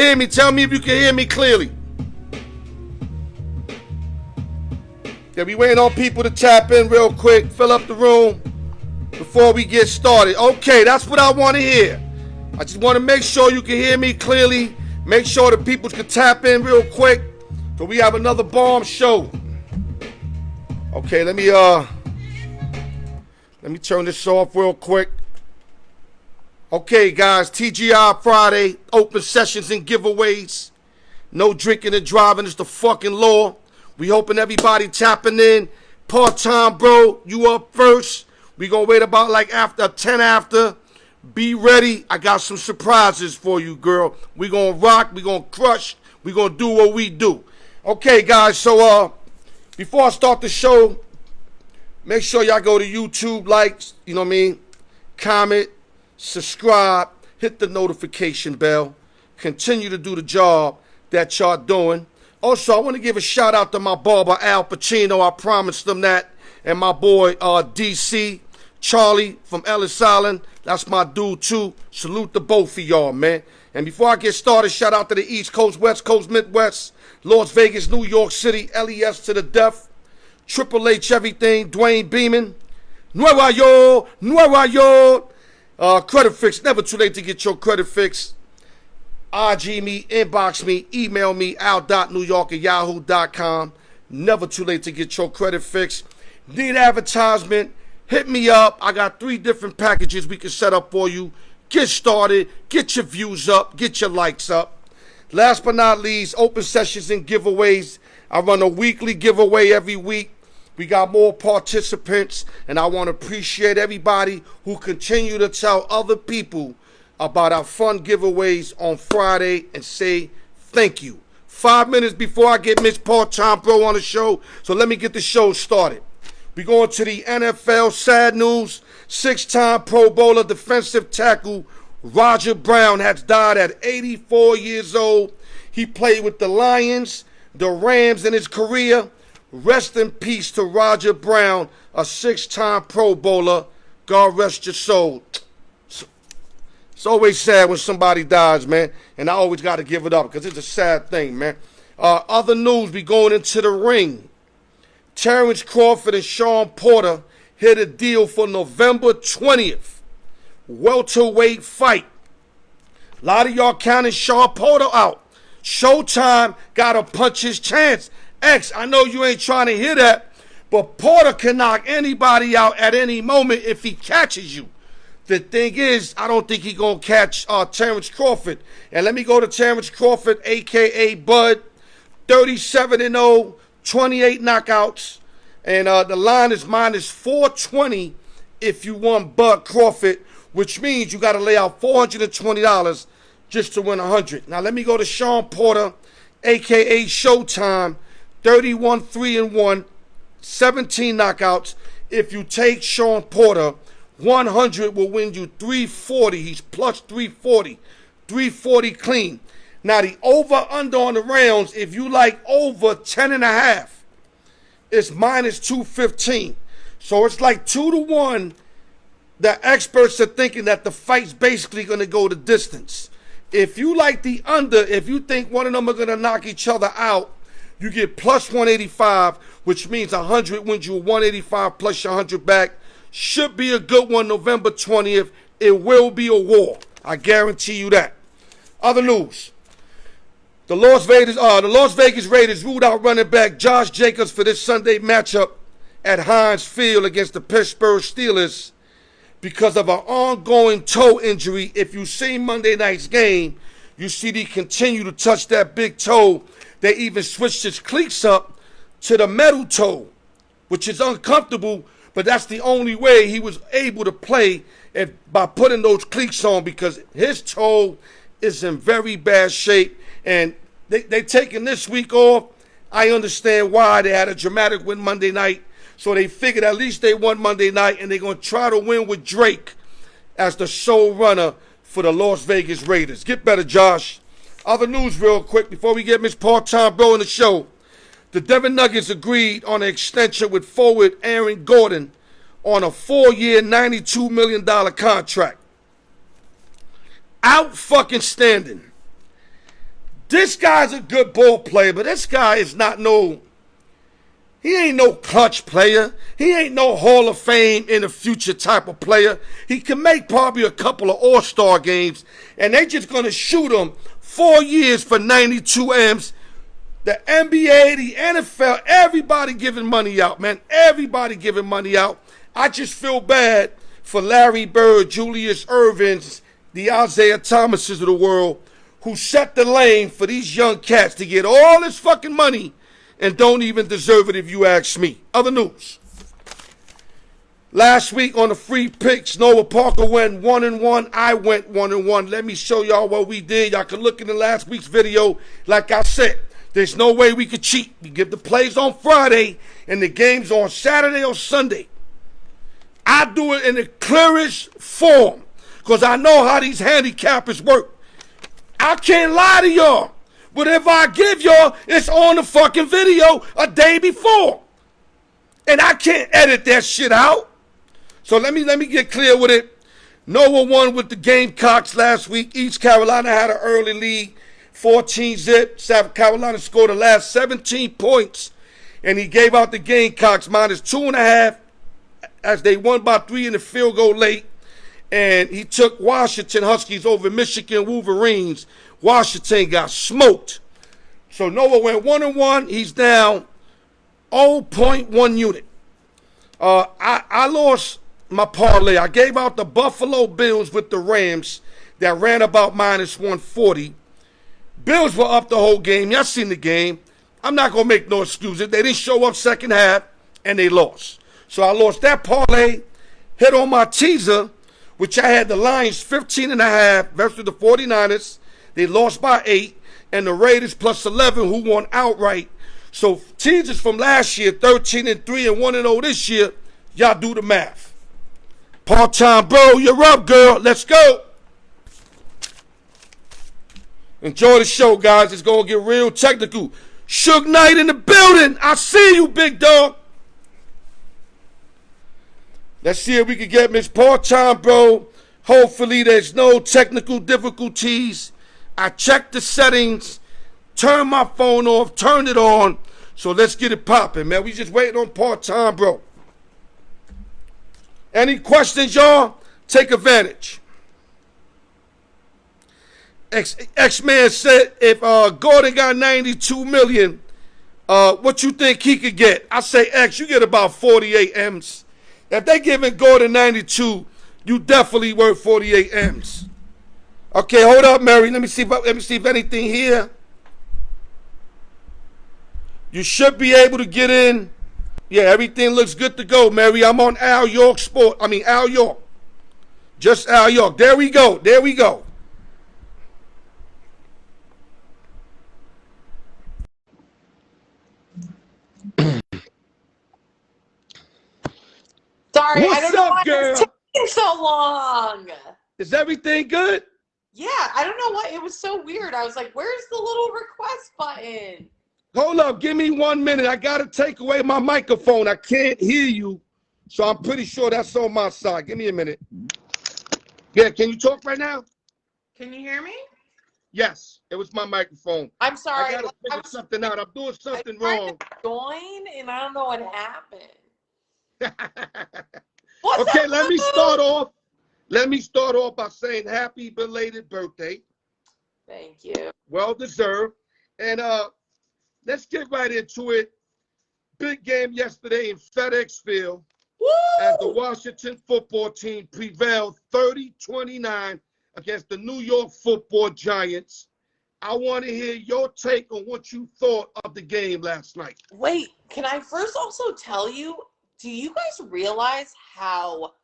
hear me. Tell me if you can hear me clearly. Yeah, we waiting on people to tap in real quick. Fill up the room before we get started. Okay, that's what I want to hear. I just want to make sure you can hear me clearly. Make sure the people can tap in real quick. So we have another bomb show. Okay, let me turn this off real quick. Okay, guys, TGI Friday, open sessions and giveaways. No drinking and driving is the fucking law. We hoping everybody tapping in. Part-time, bro, you up first. We gonna wait about like after 10 after. Be ready. I got some surprises for you, girl. We gonna rock. We gonna crush. We gonna do what we do. Okay, guys, so before I start the show, make sure y'all go to YouTube, likes, you know what I mean, comment, subscribe, hit the notification bell, continue to do the job that y'all doing. Also, I want to give a shout out to my barber, Al Pacino. I promised them that. And my boy, DC, Charlie from Ellis Island. That's my dude, too. Salute to both of y'all, man. And before I get started, shout out to the East Coast, West Coast, Midwest, Las Vegas, New York City, LES to the death, Triple H everything, Dwayne Beeman, Nueva York, Credit Fix, never too late to get your credit fix. IG me, inbox me, email me, al.newyork@yahoo.com. Never too late to get your credit fix. Need advertisement? Hit me up. I got 3 different packages we can set up for you. Get started, get your views up, get your likes up. Last but not least, open sessions and giveaways. I run a weekly giveaway every week. We got more participants, and I want to appreciate everybody who continue to tell other people about our fun giveaways on Friday and say thank you. 5 minutes before I get Miss Part-Time Bro on the show, so let me get the show started. We going to the NFL sad news. 6-time Pro Bowler defensive tackle Roger Brown has died at 84 years old. He played with the Lions, the Rams in his career. Rest in peace to Roger Brown, a 6-time Pro Bowler. God rest your soul. It's always sad when somebody dies, man. And I always got to give it up because it's a sad thing, man. Other news, we going into the ring. Terrence Crawford and Sean Porter hit a deal for November 20th. Welterweight fight. A lot of y'all counting Sean Porter out. Showtime got to punch his chance. X, I know you ain't trying to hear that, but Porter can knock anybody out at any moment if he catches you. The thing is, I don't think he's going to catch Terrence Crawford. And let me go to Terrence Crawford, a.k.a. Bud. 37-0, 28 knockouts. And the line is minus 420 if you want Bud Crawford, which means you got to lay out $420 just to win 100. Now let me go to Sean Porter, a.k.a. Showtime. 31-3-1, 17 knockouts. If you take Sean Porter, 100 will win you 340. He's plus 340. 340 clean. Now the over-under on the rounds, if you like over 10.5, it's minus 215. So it's like 2-1. The experts are thinking that the fight's basically going to go the distance. If you like the under, if you think one of them are going to knock each other out, you get plus 185, which means 100 wins you 185 plus your 100 back. Should be a good one November 20th. It will be a war. I guarantee you that. Other news. The Las Vegas Raiders ruled out running back Josh Jacobs for this Sunday matchup at Heinz Field against the Pittsburgh Steelers because of an ongoing toe injury. If you see Monday night's game, you see he continue to touch that big toe. They even switched his cleats up to the metal toe, which is uncomfortable, but that's the only way he was able to play by putting those cleats on because his toe is in very bad shape. And they taking this week off. I understand why. They had a dramatic win Monday night, so they figured at least they won Monday night, and they're going to try to win with Drake as the sole runner for the Las Vegas Raiders. Get better, Josh. Other news real quick before we get Miss Part-Time Bro in the show. The Denver Nuggets agreed on an extension with forward Aaron Gordon on a 4-year, $92 million contract. Out fucking standing. This guy's a good ball player, but this guy is not no. He ain't no clutch player. He ain't no Hall of Fame in the future type of player. He can make probably a couple of All-Star games, and they just gonna shoot him 4 years for 92 M's. The NBA, the NFL, everybody giving money out, man. Everybody giving money out. I just feel bad for Larry Bird, Julius Ervings, the Isaiah Thomases of the world, who set the lane for these young cats to get all this fucking money and don't even deserve it if you ask me. Other news. Last week on the free picks, Noah Parker went 1-1. I went 1-1. Let me show y'all what we did. Y'all can look in the last week's video. Like I said, there's no way we could cheat. We give the plays on Friday and the games on Saturday or Sunday. I do it in the clearest form because I know how these handicappers work. I can't lie to y'all. But if I give y'all, it's on the fucking video a day before. And I can't edit that shit out. So let me get clear with it. Noah won with the Gamecocks last week. East Carolina had an early lead, 14-zip. South Carolina scored the last 17 points. And he gave out the Gamecocks minus 2.5 as they won by 3 in the field goal late. And he took Washington Huskies over Michigan Wolverines. Washington got smoked. So Noah went 1-1. He's down 0.1 unit. I lost my parlay. I gave out the Buffalo Bills with the Rams that ran about minus 140. Bills were up the whole game. Y'all seen the game. I'm not going to make no excuses. They didn't show up second half, and they lost. So I lost that parlay, hit on my teaser, which I had the Lions 15.5 versus the 49ers. They lost by 8, and the Raiders plus 11 who won outright. So teasers from last year, 13-3 and 1-0 this year, y'all do the math. Part-time bro, you're up, girl. Let's go. Enjoy the show, guys. It's going to get real technical. Suge Knight in the building. I see you, big dog. Let's see if we can get Miss Part-time bro. Hopefully there's no technical difficulties. I checked the settings, turned my phone off, turned it on. So let's get it popping, man. We just waiting on Part-time bro. Any questions, y'all? Take advantage. X-Man said if Gordon got 92 million, what you think he could get? I say X, you get about 48 M's. If they giving Gordon 92, you definitely worth 48 M's. Okay, hold up, Mary. Let me see if anything here. You should be able to get in. Yeah, everything looks good to go, Mary. I'm on Al York Sport. Al York. Just Al York. There we go. There we go. Sorry, What's I don't know up, why girl? it's taking so long. Is everything good? Yeah, I don't know what. It was so weird. I was like, where's the little request button? Hold up. Give me 1 minute. I got to take away my microphone. I can't hear you. So I'm pretty sure that's on my side. Give me a minute. Yeah, can you talk right now? Can you hear me? Yes, it was my microphone. I'm sorry. I got to figure something out. I'm doing something wrong. Join, and I don't know what happened. Okay, let me start off. Let me start off by saying happy belated birthday. Thank you. Well deserved. And let's get right into it. Big game yesterday in FedEx Field. Woo! As the Washington football team prevailed 30-29 against the New York Football Giants. I want to hear your take on what you thought of the game last night. Wait, can I first also tell you, do you guys realize how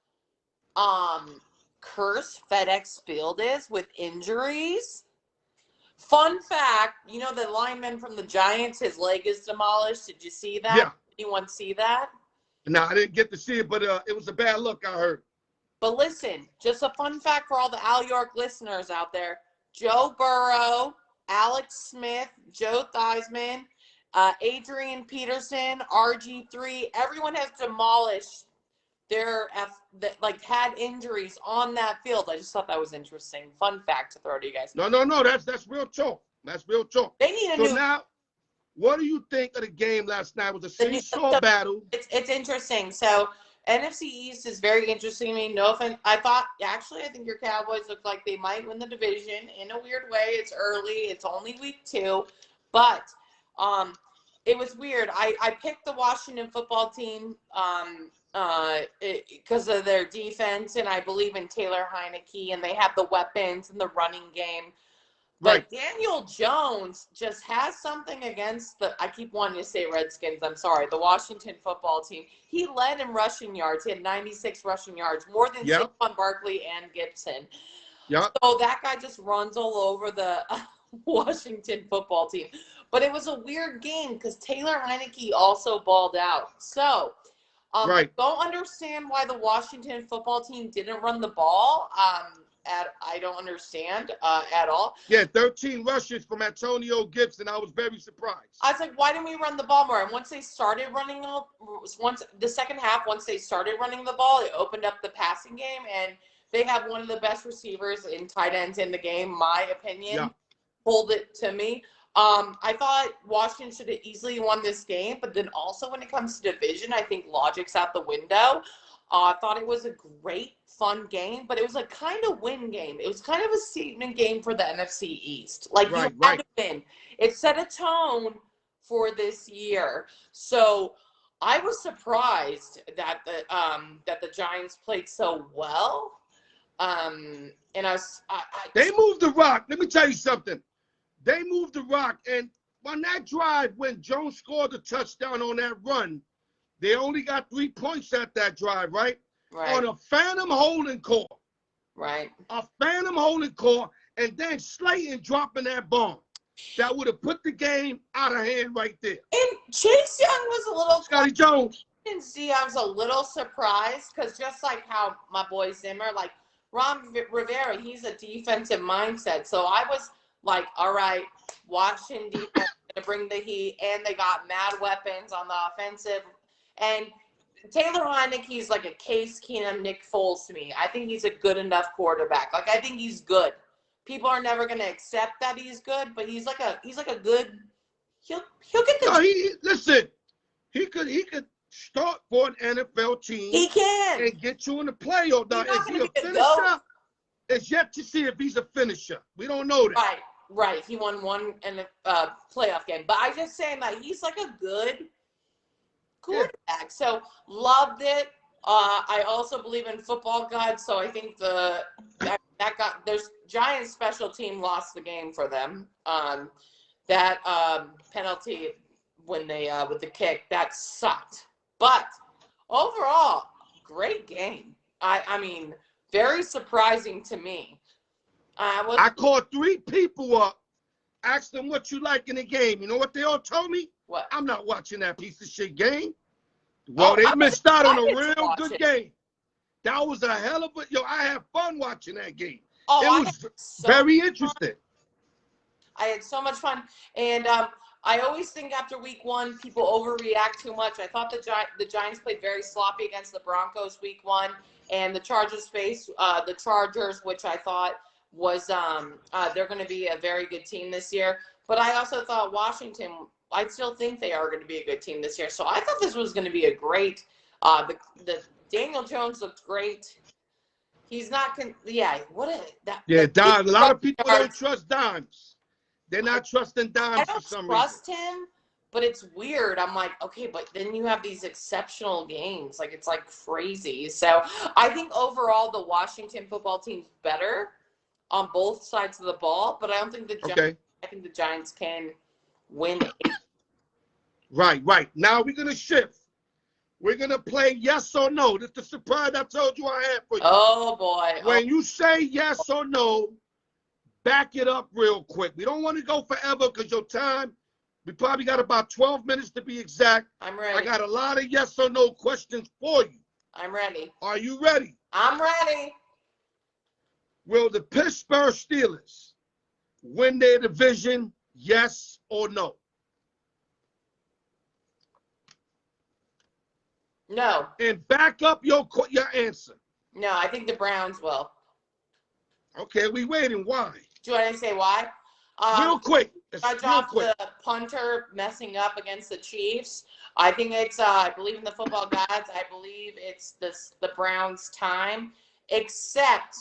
cursed FedEx Field is with injuries? Fun fact, you know the lineman from the Giants, his leg is demolished. Did you see that? Yeah. Anyone see that? No, I didn't get to see it, but it was a bad look, I heard. But listen, just a fun fact for all the Al York listeners out there. Joe Burrow, Alex Smith, Joe Theismann, Adrian Peterson, RG3, everyone has demolished had injuries on that field. I just thought that was interesting. Fun fact to throw to you guys. No, that's real talk. That's real talk. They need a So new. now, what do you think of the game last night? It was a The new seesaw battle. it's interesting. So NFC East is very interesting to me. No offense. I think your Cowboys look like they might win the division in a weird way. It's early. It's only week 2, but it was weird. I picked the Washington football team because of their defense, and I believe in Taylor Heineke, and they have the weapons and the running game. But Right. Daniel Jones just has something against I keep wanting to say Redskins, I'm sorry, the Washington football team. He led in rushing yards. He had 96 rushing yards, more than Saquon Barkley and Gibson. Yep. So that guy just runs all over the Washington football team. But it was a weird game because Taylor Heineke also balled out. So Right. don't understand why the Washington football team didn't run the ball. I don't understand at all. Yeah, 13 rushes from Antonio Gibson. I was very surprised. I was like, why didn't we run the ball more? And once they started running, the second half, once they started running the ball, it opened up the passing game, and they have one of the best receivers in tight ends in the game, my opinion. Yeah. Hold it to me. I thought Washington should have easily won this game, but then also when it comes to division, I think logic's out the window. I thought it was a great, fun game, but it was a kind of win game. It was kind of a statement game for the NFC East. Like, you had to win. It set a tone for this year. So I was surprised that the Giants played so well. And they moved the rock. Let me tell you something. They moved the rock, and on that drive when Jones scored the touchdown on that run, they only got 3 points at that drive, right? Right. On a phantom holding call. Right. A phantom holding call, and then Slayton dropping that bomb. That would have put the game out of hand right there. And Chase Young was a little... Scotty Jones. I was a little surprised because just like how my boy Zimmer, like Ron Rivera, he's a defensive mindset. So I was like, all right, Washington defense to bring the heat, and they got mad weapons on the offensive. And Taylor Heineke's like a Case Keenum, Nick Foles to me. I think he's a good enough quarterback. Like, I think he's good. People are never going to accept that he's good, but he's like a good. He'll get the. No, listen. He could start for an NFL team. He can and get you in the playoff. Now, is he a finisher? It's yet to see if he's a finisher. We don't know that. Right. He won one in a playoff game, but I just saying that he's like a good quarterback. Yeah. So loved it. I also believe in football gods, so I think there's Giants special team lost the game for them. That penalty when they with the kick, that sucked. But overall, great game. I mean, very surprising to me. I called 3 people up, asked them what you like in the game. You know what they all told me? What? I'm not watching that piece of shit game. Well, they missed out on a real good game. That was a hell of a I had fun watching that game. It was very interesting. I had so much fun, and I always think after week 1, people overreact too much. I thought the Giants played very sloppy against the Broncos week 1, and the Chargers faced the Chargers, which I thought was they're going to be a very good team this year. But I also thought Washington, I still think they are going to be a good team this year. So I thought this was going to be a great. The Daniel Jones looked great. He's not. A lot of people don't trust dimes. They're not trusting dimes for some reason. I don't trust him, but it's weird. I'm like, okay, but then you have these exceptional games. Like, it's like crazy. So I think overall the Washington football team's better on both sides of the ball, but I don't think the Giants. Okay. I think the Giants can win. Right. Now we're gonna shift. We're gonna play yes or no. This is the surprise I told you I had for you. Oh boy! When you say yes or no, back it up real quick. We don't want to go forever because your time. We probably got about 12 minutes to be exact. I'm ready. I got a lot of yes or no questions for you. I'm ready. Are you ready? I'm ready. Will the Pittsburgh Steelers win their division, yes or no? No. And back up your answer. No, I think the Browns will. Okay, we waiting. Why? Do you want to say why? Real quick. Judge Real off quick. the punter messing up against the Chiefs. I think it's, I believe in the football gods. I believe it's the Browns' time, except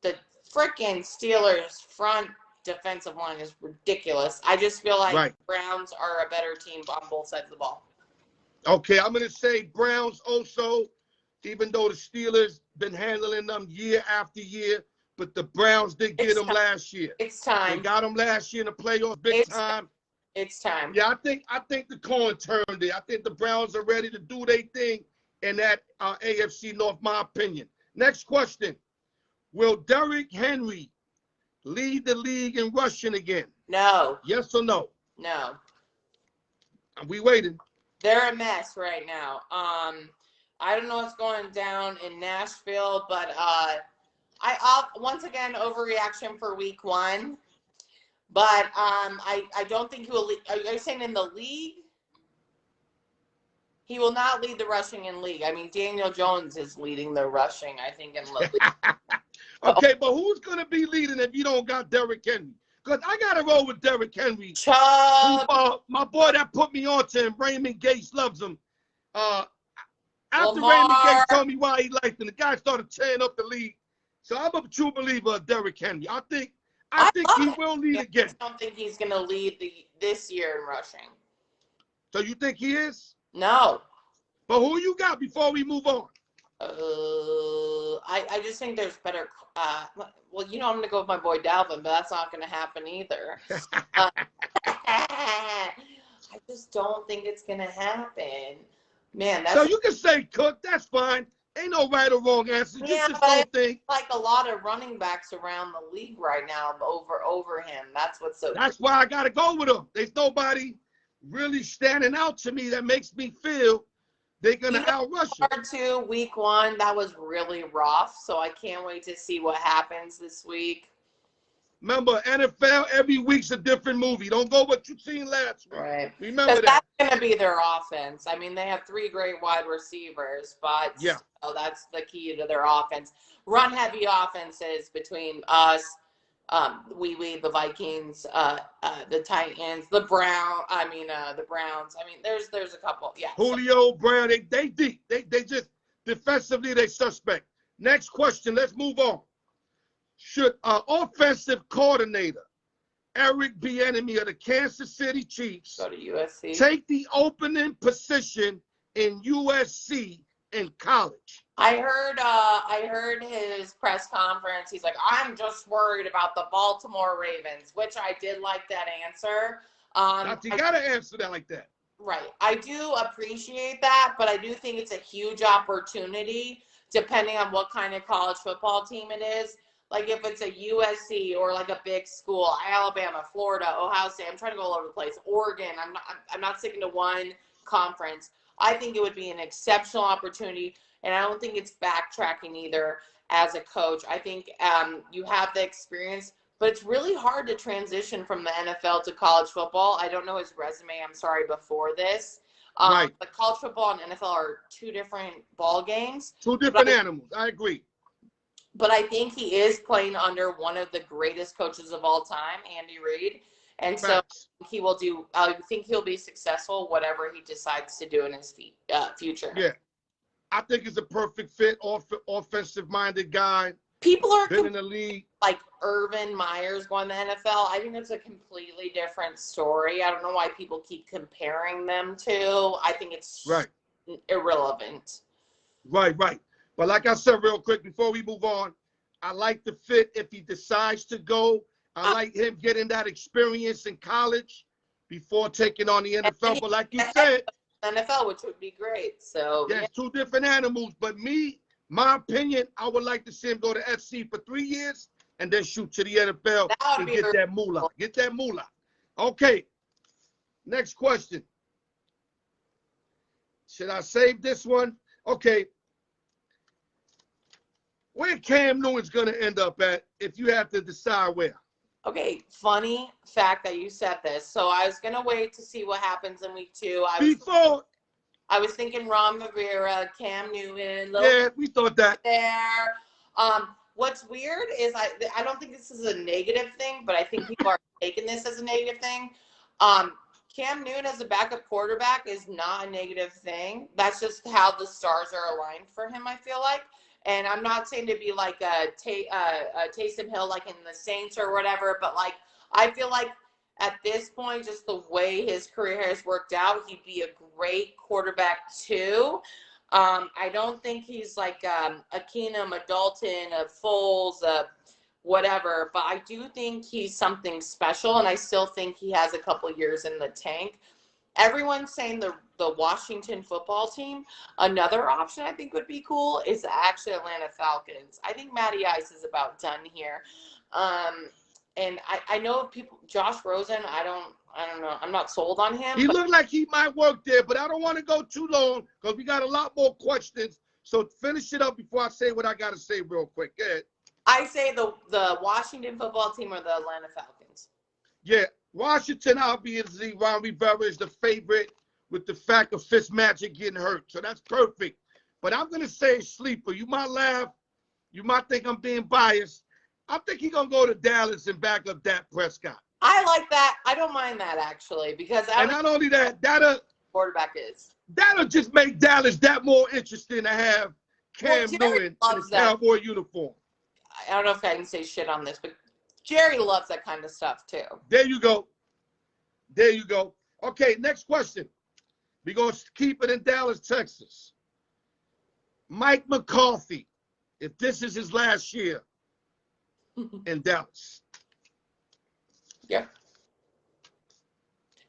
the freaking Steelers' front defensive line is ridiculous. I just feel like Right. Browns are a better team on both sides of the ball. Okay, I'm going to say Browns also, even though the Steelers been handling them year after year, but the Browns did get them last year. It's time. They got them last year in the playoffs, big time. It's time. Yeah, I think the coin turned it. I think the Browns are ready to do their thing in that AFC North, my opinion. Next question. Will Derrick Henry lead the league in rushing again? No. Yes or no? No. We waiting. They're a mess right now. I don't know what's going down in Nashville, but I'll once again overreaction for week 1. But I don't think he will lead. Are you saying in the league? He will not lead the rushing in league. I mean, Daniel Jones is leading the rushing, I think, in the league. Okay, but who's going to be leading if you don't got Derrick Henry? Because I got to roll with Derrick Henry. Chubb. My boy that put me on to him, Raymond Gates, loves him. After Lamar. Raymond Gates told me why he liked him, the guy started tearing up the league. So I'm a true believer of Derrick Henry. I think he will lead again. I don't think he's going to lead this year in rushing. So you think he is? No. But who you got before we move on? I just think there's better. Well, I'm going to go with my boy Dalvin, but that's not going to happen either. I just don't think it's going to happen. Man, that's. So you can say Cook. That's fine. Ain't no right or wrong answer. Yeah, Just but don't think. Like a lot of running backs around the league right now over him. That's what's so. That's why I got to go with him. There's nobody really standing out to me that makes me feel they're going to outrush him. To week 1, that was really rough. So I can't wait to see what happens this week. Remember, NFL, every week's a different movie. Don't go what you've seen last week. Right. Remember that. That's going to be their offense. I mean, they have 3 great wide receivers, but yeah. That's the key to their offense. Run-heavy offenses between us, the Vikings, the Titans, the Browns. I mean, there's a couple. Yeah. Julio, Brown, they deep. They just defensively they suspect. Next question. Let's move on. Should offensive coordinator Eric Bieniemy of the Kansas City Chiefs go to USC, take the opening position in USC in college? I heard his press conference. He's like, I'm just worried about the Baltimore Ravens, which I did like that answer. You got to answer that like that. Right. I do appreciate that, but I do think it's a huge opportunity depending on what kind of college football team it is. Like if it's a USC or like a big school, Alabama, Florida, Ohio State, I'm trying to go all over the place. Oregon, I'm not sticking to one conference. I think it would be an exceptional opportunity, and I don't think it's backtracking either as a coach. I think you have the experience, but it's really hard to transition from the NFL to college football. I don't know his resume, I'm sorry, before this. Right. But college football and NFL are 2 different ball games. 2 different animals. I agree. But I think he is playing under one of the greatest coaches of all time, Andy Reid. And so he will do – I think he'll be successful whatever he decides to do in his future. Yeah. I think he's a perfect fit, offensive-minded guy. People are been in the league. Like Urban Meyers going to the NFL. I think it's a completely different story. I don't know why people keep comparing them to. I think it's irrelevant. Right. But like I said real quick before we move on, I like the fit if he decides to go. I like him getting that experience in college before taking on the NFL. But like you said, NFL, which would be great. So there's 2 different animals. But my opinion, I would like to see him go to SC for 3 years and then shoot to the NFL and get that moolah. Get that moolah. Okay. Next question. Should I save this one? Okay. Where Cam Newton's going to end up at if you have to decide where? Okay, funny fact that you said this. So I was going to wait to see what happens in week 2. I was thinking Ron Rivera, Cam Newton. Yeah, we thought that. There. what's weird is I don't think this is a negative thing, but I think people are taking this as a negative thing. Cam Newton as a backup quarterback is not a negative thing. That's just how the stars are aligned for him, I feel like. And I'm not saying to be like a Taysom Hill like in the Saints or whatever, but like I feel like at this point, just the way his career has worked out, he'd be a great quarterback too. I don't think he's like a Keenum, a Dalton, a Foles, a whatever, but I do think he's something special, and I still think he has a couple years in the tank. Everyone's saying the Washington football team. Another option I think would be cool is actually Atlanta Falcons. I think Matty Ice is about done here. And I know people, Josh Rosen, I don't know. I'm not sold on him. He looked like he might work there, but I don't want to go too long because we got a lot more questions. So finish it up before I say what I got to say real quick. Go ahead. I say the Washington football team or the Atlanta Falcons. Yeah, Washington, obviously, Ron Rivera is the favorite with the fact of Fitzmagic getting hurt. So that's perfect. But I'm going to say sleeper. You might laugh. You might think I'm being biased. I think he's going to go to Dallas and back up Dak Prescott. I like that. I don't mind that, actually, because and not only that, quarterback that'll just make Dallas that more interesting to have Cam Newton in his Cowboy uniform. I don't know if I can say shit on this, but Jerry loves that kind of stuff, too. There you go. There you go. Okay, next question. We're going to keep it in Dallas, Texas. Mike McCarthy, if this is his last year in Dallas. Yeah.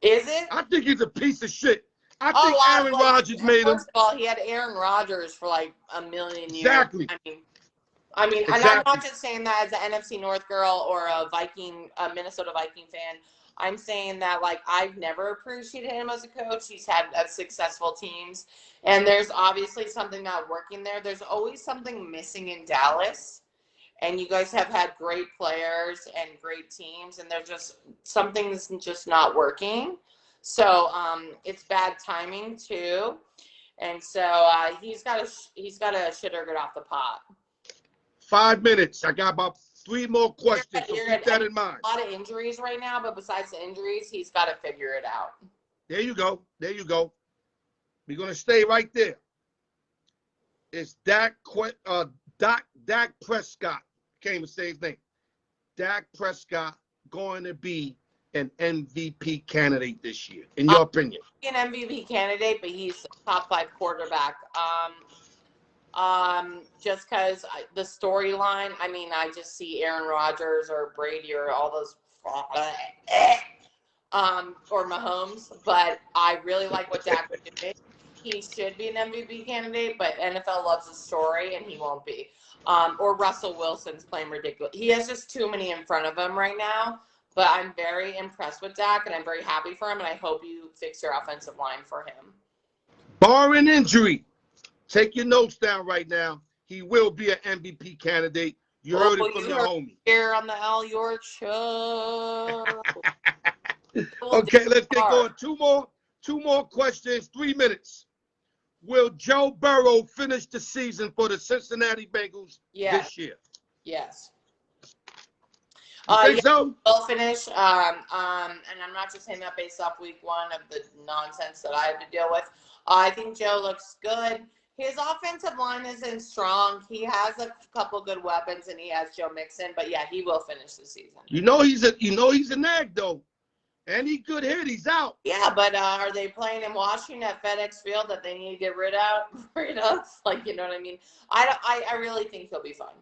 Is it? I think he's a piece of shit. I think Aaron Rodgers made him. First of all, he had Aaron Rodgers for like a million years. Exactly. I mean, exactly. And I'm not just saying that as an NFC North girl or a Minnesota Viking fan. I'm saying that, like, I've never appreciated him as a coach. He's had successful teams, and there's obviously something not working there. There's always something missing in Dallas, and you guys have had great players and great teams, and there's just something's just not working. So it's bad timing too, and so he's got to shit or get off the pot. 5 minutes. I got about 3 more questions, so keep that in mind. A lot of injuries right now, but besides the injuries, he's got to figure it out. There you go. There you go. We're going to stay right there. It's Dak Prescott. Can't even say his name. Dak Prescott going to be an MVP candidate this year, in your opinion? An MVP candidate, but he's a top 5 quarterback. Just because the storyline, I mean, I just see Aaron Rodgers or Brady or all those, or Mahomes, but I really like what Dak would do. He should be an MVP candidate, but NFL loves a story, and he won't be. Or Russell Wilson's playing ridiculous. He has just too many in front of him right now, but I'm very impressed with Dak, and I'm very happy for him, and I hope you fix your offensive line for him. Barring injury. Take your notes down right now. He will be an MVP candidate. You heard it from the homie. Here on the Al York Show. Okay, let's get going. Two more questions. 3 minutes. Will Joe Burrow finish the season for the Cincinnati Bengals this year? Yes. You think so? Will finish. And I'm not just saying that based off week 1 of the nonsense that I had to deal with. I think Joe looks good. His offensive line isn't strong. He has a couple good weapons, and he has Joe Mixon. But yeah, he will finish the season. He's a nag though, and he could hit. He's out. Yeah, but are they playing in Washington at FedEx Field that they need to get rid of? Like, you know what I mean? I really think he'll be fine.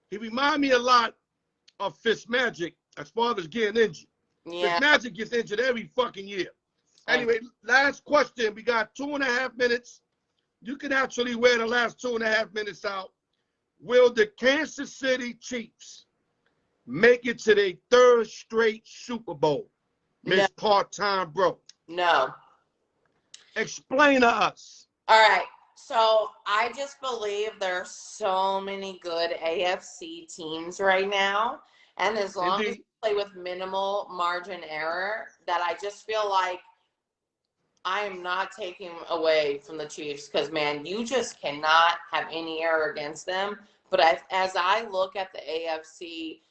He reminds me a lot of Fitzmagic as far as getting injured. Yeah. Fitzmagic gets injured every fucking year. Anyway, last question. We got 2.5 minutes. You can actually wear the last 2.5 minutes out. Will the Kansas City Chiefs make it to their 3rd straight Super Bowl? Miss Part-Time Bro. No. Explain to us. All right. So I just believe there are so many good AFC teams right now. And as long as you play with minimal margin error, that I just feel like I am not taking away from the Chiefs because, man, you just cannot have any error against them. But as I look at the AFC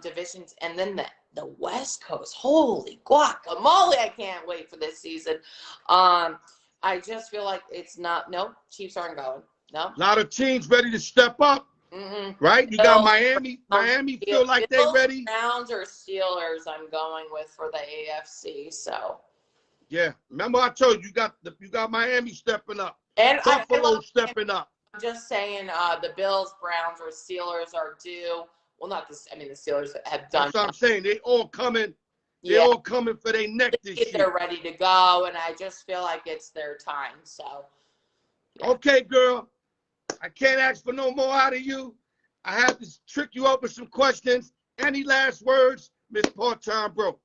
divisions and then the West Coast, holy guacamole, I can't wait for this season. I just feel like it's not, nope, Chiefs aren't going. No. A lot of teams ready to step up, right? You got Miami. Miami feel like they ready. Browns or Steelers I'm going with for the AFC, so. Yeah, remember I told you, you got Miami stepping up. And Buffalo stepping up. I'm just saying the Bills, Browns, or Steelers are due. Well, not this. I mean, the Steelers have done. That's what I'm saying. They all coming. They're all coming for their neck this year. They're ready to go, and I just feel like it's their time. So. Yeah. Okay, girl. I can't ask for no more out of you. I have to trick you up with some questions. Any last words, Miss Part-Time Bro?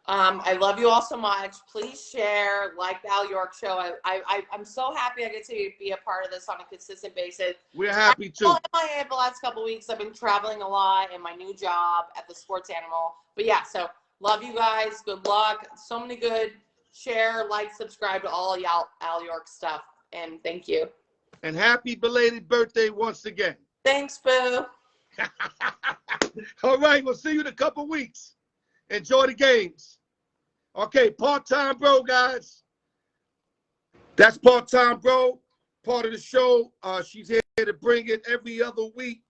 I love you all so much. Please share, like the Al York Show. I'm so happy I get to be a part of this on a consistent basis. We're happy too. I'm in MIA the last couple of weeks. I've been traveling a lot in my new job at the Sports Animal. But yeah, so love you guys. Good luck. So many good. Share, like, subscribe to all Al York stuff. And thank you. And happy belated birthday once again. Thanks, Boo. All right, we'll see you in a couple weeks. Enjoy the games. Okay, Part-Time Bro, guys. That's Part-Time Bro, part of the show. She's here to bring it every other week.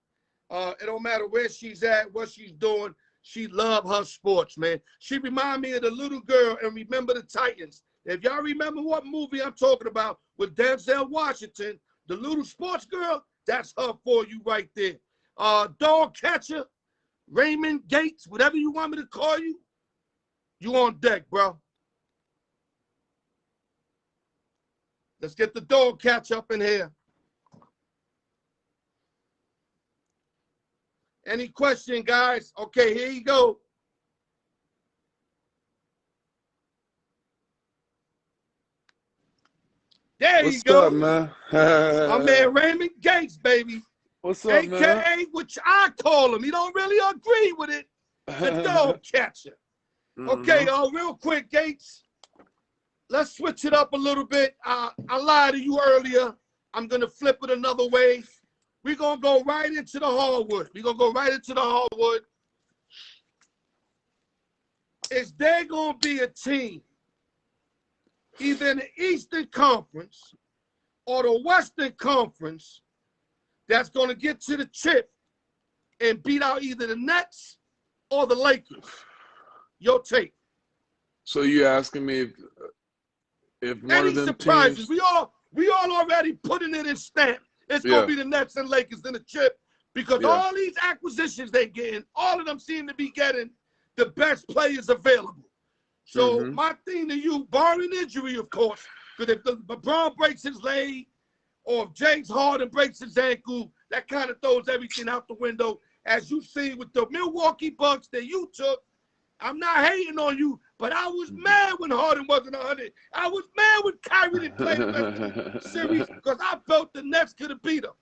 It don't matter where she's at, what she's doing. She love her sports, man. She remind me of the little girl and Remember the Titans. If y'all remember what movie I'm talking about with Denzel Washington, the little sports girl, that's her for you right there. Dog catcher, Raymond Gates, whatever you want me to call you, you on deck, bro. Let's get the dog catch up in here. Any question, guys? Okay, here you go. There you go. What's up, man? My man Raymond Gates, baby. What's up, man? AKA, which I call him. He don't really agree with it. The dog catcher. Okay, real quick, Gates. Let's switch it up a little bit. I lied to you earlier. I'm going to flip it another way. We're going to go right into the hardwood. Is there going to be a team, either in the Eastern Conference or the Western Conference, that's going to get to the chip and beat out either the Nets or the Lakers? Your take. So you asking me if one Any of them surprises? teams? We all already putting it in stamp. It's going to be the Nets and Lakers in the chip because all these acquisitions they getting, all of them seem to be getting the best players available. So my thing to you, barring injury, of course, because if LeBron breaks his leg or if James Harden breaks his ankle, that kind of throws everything out the window. As you see with the Milwaukee Bucks that you took, I'm not hating on you, but I was mad when Harden wasn't 100. I was mad when Kyrie didn't play the rest of the series because I felt the Nets could have beat them.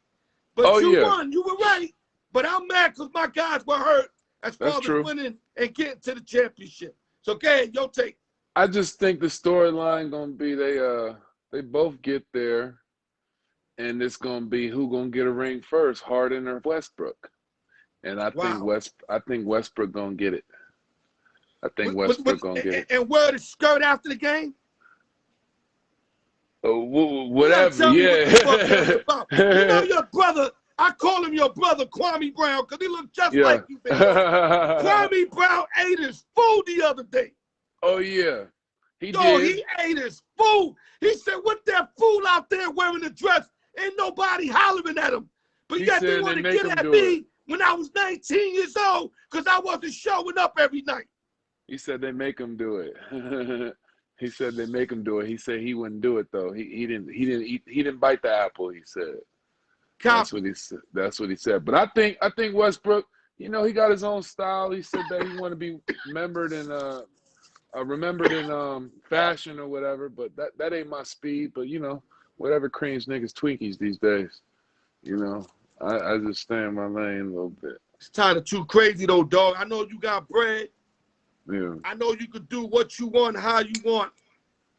But you won. You were right. But I'm mad because my guys were hurt as far as winning and getting to the championship. So, okay, your take. I just think the storyline gonna be they both get there, and it's gonna be who gonna get a ring first, Harden or Westbrook. And I think Westbrook gonna get it. I think Westbrook gonna get it. And wear the skirt after the game? Whatever, you know your brother, I call him your brother, Kwame Brown, because he looked just like you. Kwame Brown ate his food the other day. Oh, yeah. He ate his food. He said, what that fool out there wearing a dress? Ain't nobody hollering at him. But yet they want to get at me when I was 19 years old because I wasn't showing up every night. He said they make him do it. He said they make him do it. He said he wouldn't do it though. He didn't bite the apple. He said. That's what he said. That's what he said. But I think Westbrook, he got his own style. He said that he want to be remembered in fashion or whatever. But that ain't my speed. But whatever creams niggas Twinkies these days. I just stay in my lane a little bit. It's kind of too crazy though, dog. I know you got bread. Yeah. I know you could do what you want, how you want,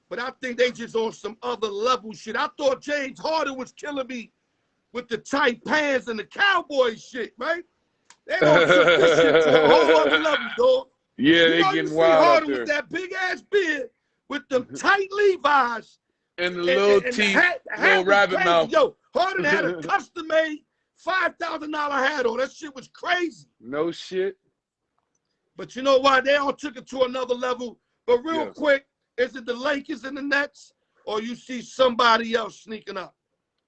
but I think they just on some other level shit. I thought James Harden was killing me with the tight pants and the cowboy shit, right? They don't took this shit to a whole other level, dog. Yeah, You they know, you getting see wild out Harden there. with that big ass beard, with them tight Levi's, And the little and the teeth, hat little was rabbit crazy. mouth. Yo, Harden had a custom-made $5,000 hat on. That shit was crazy. No shit. But you know why? They all took it to another level. But real quick, is it the Lakers and the Nets, or you see somebody else sneaking up?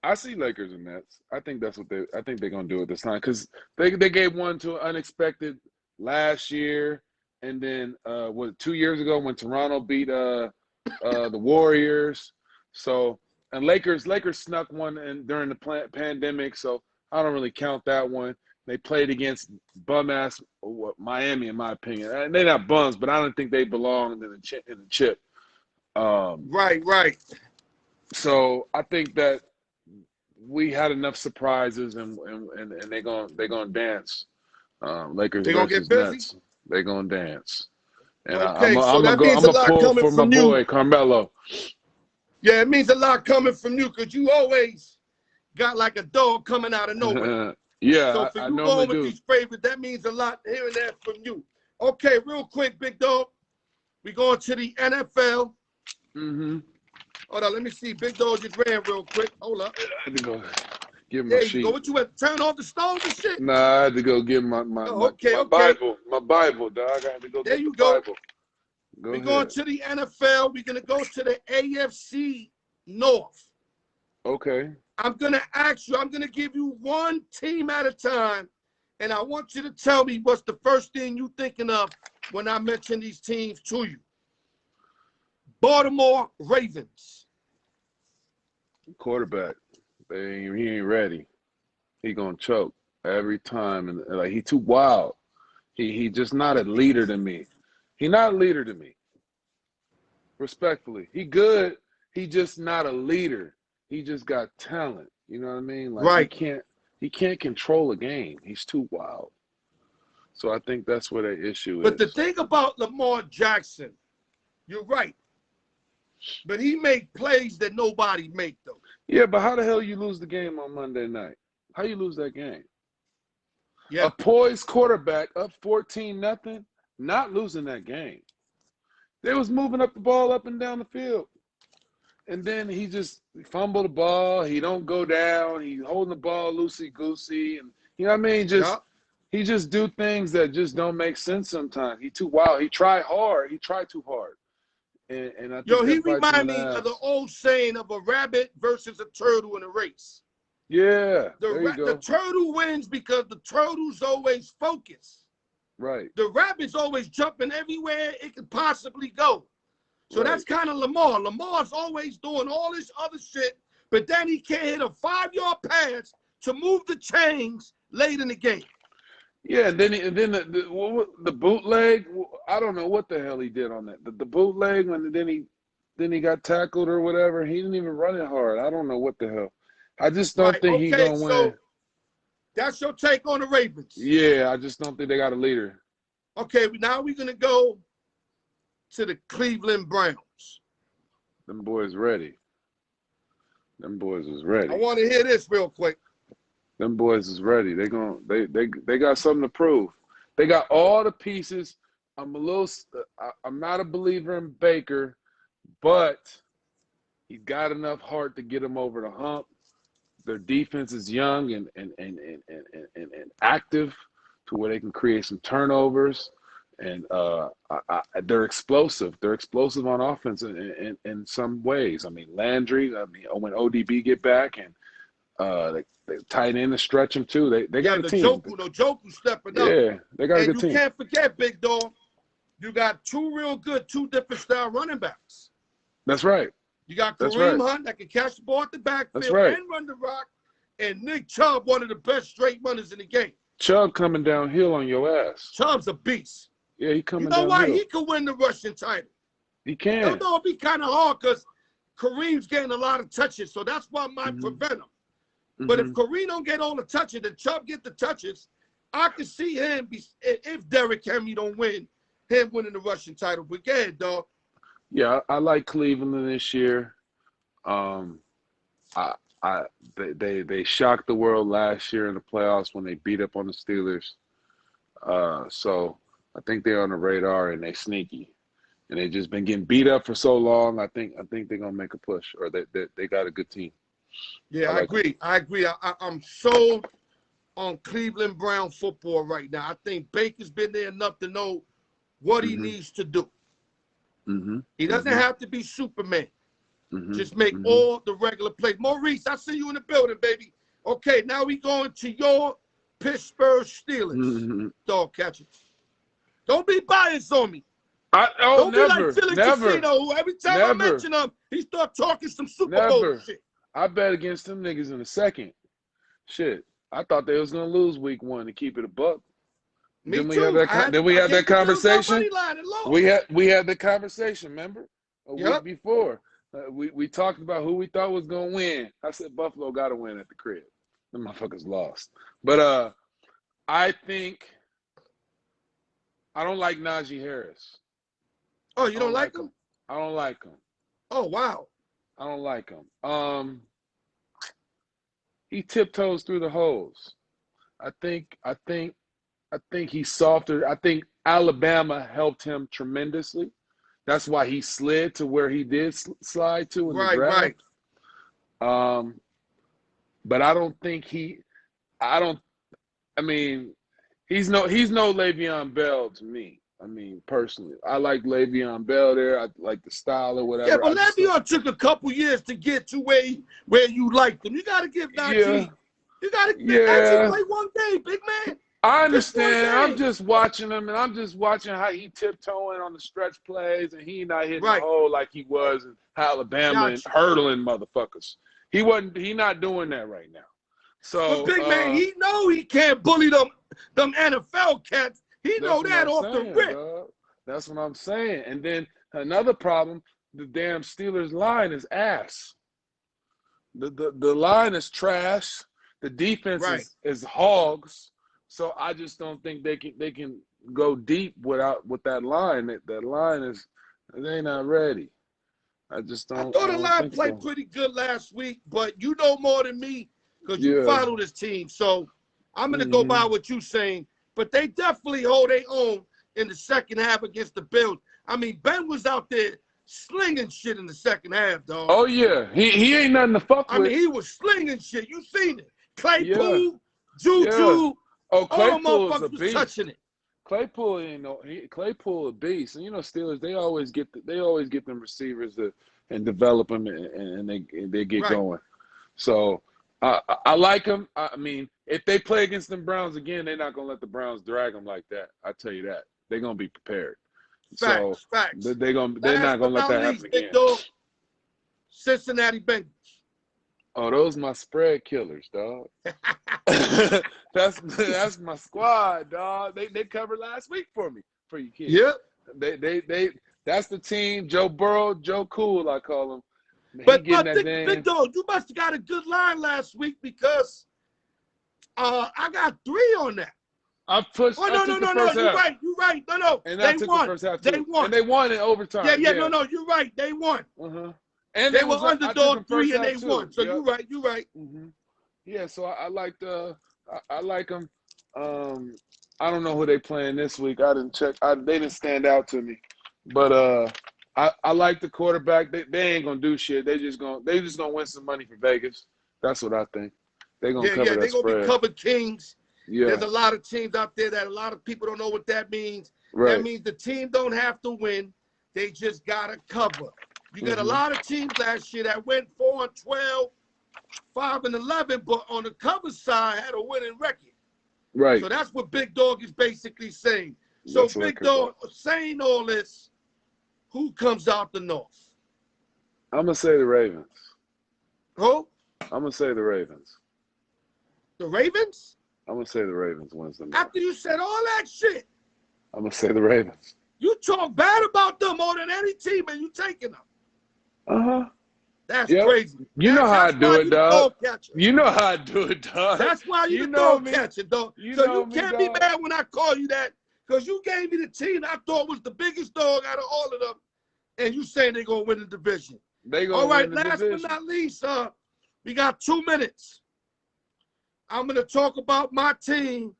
I see Lakers and Nets. I think that's what I think they're gonna do at this time because they gave one to unexpected last year, and then 2 years ago when Toronto beat the Warriors. So and Lakers snuck one during the pandemic, so I don't really count that one. They played against bum ass Miami, in my opinion. And they're not bums, but I don't think they belong in the chip. Right. So I think that we had enough surprises, and they're gonna dance. Lakers They're gonna versus get busy? Nets. They're gonna dance. And Okay, I'm so that gonna means a lot pull coming for my from you. boy Carmelo. Yeah, it means a lot coming from you because you always got like a dog coming out of nowhere. Yeah, so for I you normally going with do. these favorites, that means a lot hearing that from you. Okay, real quick, big dog. We going to the NFL. Hold on, let me see. Big dog just ran real quick. Hold up. I had to go get my There sheet. you go. What you had to turn off the stove and shit? Nah, I had to go get my Bible. My Bible, dog. I had to go there get you the go. Bible. We're going to the NFL. We're going to go to the AFC North. Okay. I'm going to ask you, I'm going to give you one team at a time, and I want you to tell me what's the first thing you're thinking of when I mention these teams to you. Baltimore Ravens. Quarterback. He ain't ready. He gonna choke every time, and like he too wild. He just not a leader to me. He not a leader to me. Respectfully, he good. He just not a leader. He just got talent. You know what I mean? Like Right. he can't control a game. He's too wild. So I think that's where the issue is. But the thing about Lamar Jackson, you're right. But he make plays that nobody make, though. Yeah, but how the hell you lose the game on Monday night? How you lose that game? Yeah. A poised quarterback up 14-0, not losing that game. They was moving up the ball up and down the field. And then he just fumbled the ball. He don't go down. He's holding the ball loosey-goosey. And you know what I mean? He just do things that just don't make sense sometimes. He too wild. He tried hard. He tried too hard. And I think he remind me of the old saying of a rabbit versus a turtle in a race. Yeah, there you go. The turtle wins because the turtle's always focused. Right. The rabbit's always jumping everywhere it could possibly go. So that's kind of Lamar. Lamar's always doing all this other shit, but then he can't hit a 5-yard pass to move the chains late in the game. Yeah, and then the bootleg. I don't know what the hell he did on that. The bootleg, when then he got tackled or whatever. He didn't even run it hard. I don't know what the hell. I just don't think he's gonna win. That's your take on the Ravens. Yeah, I just don't think they got a leader. Okay, now we're gonna go to the Cleveland Browns. Them boys ready. Them boys is ready. I want to hear this real quick. Them boys is ready. They got something to prove. They got all the pieces. I'm not a believer in Baker, but he's got enough heart to get him over the hump. Their defense is young and active to where they can create some turnovers, and they're explosive. They're explosive on offense in some ways. I mean, Landry. I mean, when ODB get back, and they tight end to stretch them too. They got a team. Joku stepping up. Yeah, they got a good team. And you can't forget, big dog, you got two different style running backs. That's right. You got Kareem Hunt that can catch the ball at the backfield and run the rock, and Nick Chubb, one of the best straight runners in the game. Chubb coming downhill on your ass. Chubb's a beast. Yeah, he coming downhill. You know why? He could win the rushing title. He can. It'll be kind of hard because Kareem's getting a lot of touches, so that's what might prevent him. But if Kareem don't get all the touches and Chubb get the touches, I could see him, if Derrick Henry don't win, him winning the rushing title. But go ahead, dog. Yeah, I like Cleveland this year. I They shocked the world last year in the playoffs when they beat up on the Steelers. So I think they're on the radar and they sneaky, and they just been getting beat up for so long. I think they're gonna make a push, or they got a good team. Yeah, I agree. I'm sold on Cleveland Brown football right now. I think Baker's been there enough to know what he needs to do. He doesn't have to be Superman. Just make all the regular plays. Maurice, I see you in the building, baby. Okay, now we going to your Pittsburgh Steelers, dog catchers. Don't be biased on me. Don't be like Philly Casino, who every time I mention him, he start talking some Super Bowl shit. I bet against them niggas in a second. Shit, I thought they was gonna lose week 1 to keep it a buck. Me Then we too. had that conversation. We had the conversation. Remember a week before. We talked about who we thought was gonna win. I said Buffalo got to win at the crib. The motherfuckers lost. But I think I don't like Najee Harris. Oh, you don't like him? I don't like him. Oh, wow. I don't like him. He tiptoes through the holes. I think he's softer. I think Alabama helped him tremendously. That's why he slid to where he did slide to in the draft. Right. But I don't think he's no Le'Veon Bell to me. I mean, personally, I like Le'Veon Bell there. I like the style or whatever. Yeah, but Le'Veon took a couple years to get to where you liked him. You got to give Najee. You got to Najee play one game, big man. I understand. I'm just watching him, and I'm just watching how he tiptoeing on the stretch plays, and he not hitting the hole like he was in Alabama and hurdling motherfuckers. He not doing that right now. So, but big man, he know he can't bully them NFL cats. He know that off the rip. Dog. That's what I'm saying. And then another problem: the damn Steelers line is ass. The line is trash. The defense is hogs. So I just don't think they can go deep with that line. That line they not ready. I just don't. I thought the line played pretty good last week, but you know more than me because you follow this team. So I'm gonna go by what you're saying. But they definitely hold their own in the second half against the Bills. I mean, Ben was out there slinging shit in the second half, dog. Oh yeah, he ain't nothing to fuck with. I mean, he was slinging shit. You seen it? Claypool, Juju. Oh, Claypool is a beast. Touching it. Claypool a beast, and you know Steelers. They always get them receivers and develop them, and they get going. So I like them. I mean, if they play against them Browns again, they're not gonna let the Browns drag them like that. I tell you that. They're gonna be prepared. Facts. They're not gonna let that happen again. Cincinnati Bengals. Oh, those my spread killers, dog. That's my squad, dog. They covered last week for me, for you kids. Yeah. They that's the team. Joe Burrow, Joe Cool, I call him. But big dog, you must have got a good line last week because I got 3 on that. I pushed. Oh, no. You're right. No. And they won. The first half they won. And they won in overtime. Yeah. No. You're right. They won. And they were underdog 3 and they won. So you're right. Yeah. So I like them. I don't know who they playing this week. I didn't check. They didn't stand out to me. But I like the quarterback. They ain't gonna do shit. They just gonna win some money for Vegas. That's what I think. They're gonna cover that spread. They're gonna be covered kings. Yeah. There's a lot of teams out there that a lot of people don't know what that means. Right. That means the team don't have to win. They just gotta cover. You got a lot of teams last year that went 4-12, 5-11, but on the cover side had a winning record. Right. So that's what Big Dog is basically saying. So that's Big Dog saying all this, who comes out the North? I'm gonna say the Ravens. Who? I'm gonna say the Ravens. The Ravens? I'm gonna say the Ravens wins the North. After you said all that shit. I'm gonna say the Ravens. You talk bad about them more than any team, and you taking them. That's crazy. You know how I do it, dog. You know how I do it, dog. That's why you the dog catcher, dog. So you can't be mad when I call you that, because you gave me the team I thought was the biggest dog out of all of them, and you saying they're gonna win the division. They gonna win the division. Last but not least, We got 2 minutes. I'm going to talk about my team,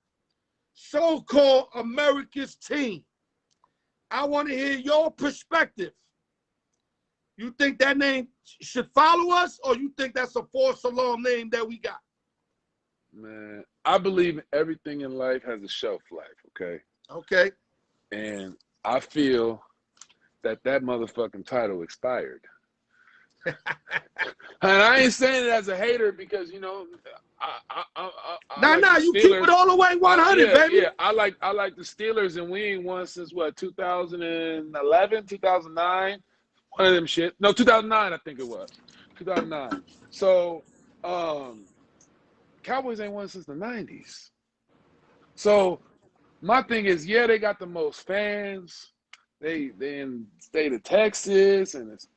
so-called America's team. I want to hear your perspective. You think that name should follow us, or you think that's a false alarm name that we got? Man, I believe everything in life has a shelf life, okay? Okay. And I feel that motherfucking title expired. And I ain't saying it as a hater because, you know, you keep it all the way 100, baby. Yeah, I like the Steelers, and we ain't won since what, 2011, 2009, one of them shit. No, 2009, I think it was 2009. So, Cowboys ain't won since the 90s. So, my thing is, yeah, they got the most fans. They in the state of Texas, and it's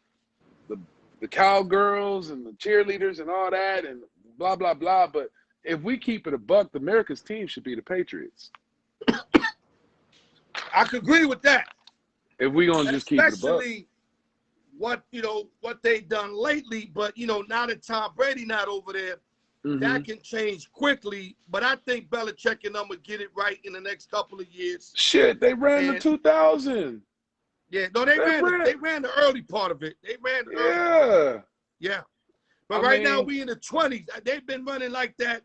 the cowgirls and the cheerleaders and all that and blah, blah, blah. But if we keep it a buck, America's team should be the Patriots. I could agree with that. If we going to just keep it a buck. Especially what they've done lately. But, now that Tom Brady not over there, that can change quickly. But I think Belichick and them will get it right in the next couple of years. Shit, they ran the 2000. Yeah, no, they ran the early part of it. They ran the early part. Yeah. But now we in the 20s. They've been running like that,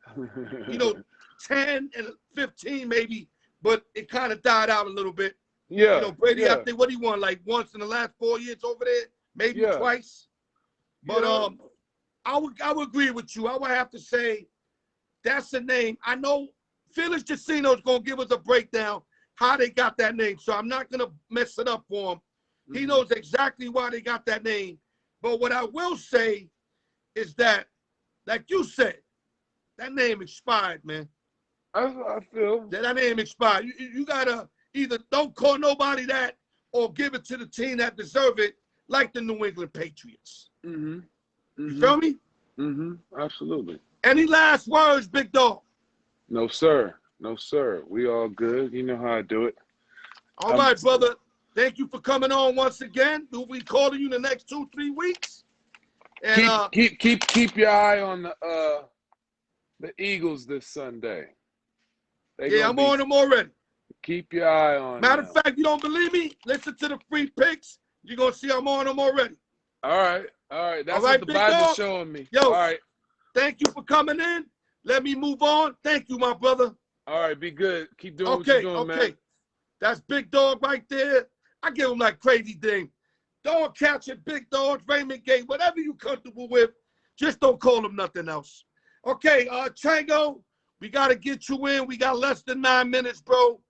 10 and 15 maybe, but it kind of died out a little bit. Yeah. Brady, I think, what he won, like once in the last 4 years over there, maybe twice. But I would agree with you. I would have to say that's the name. I know Felix Jacino's going to give us a breakdown how they got that name. So I'm not going to mess it up for him. He knows exactly why they got that name. But what I will say is that, like you said, that name expired, man. I feel. That name expired. You got to either don't call nobody that or give it to the team that deserve it, like the New England Patriots. You feel me? Absolutely. Any last words, big dog? No, sir. No, sir. We all good. You know how I do it. All right, brother. Thank you for coming on once again. We'll be calling you the next 2-3 weeks. And keep your eye on the Eagles this Sunday. I'm on them already. Keep your eye on Matter them. of fact, you don't believe me? Listen to the free picks. You're going to see I'm on them already. All right. That's what the Bible's showing me. Yo, all right. Thank you for coming in. Let me move on. Thank you, my brother. All right, be good. Keep doing what you're doing, man. That's Big Dog right there. I give him that crazy thing. Dog catching, Big Dog, Raymond Gate, whatever you comfortable with. Just don't call him nothing else. Okay, Chango, we got to get you in. We got less than 9 minutes, bro.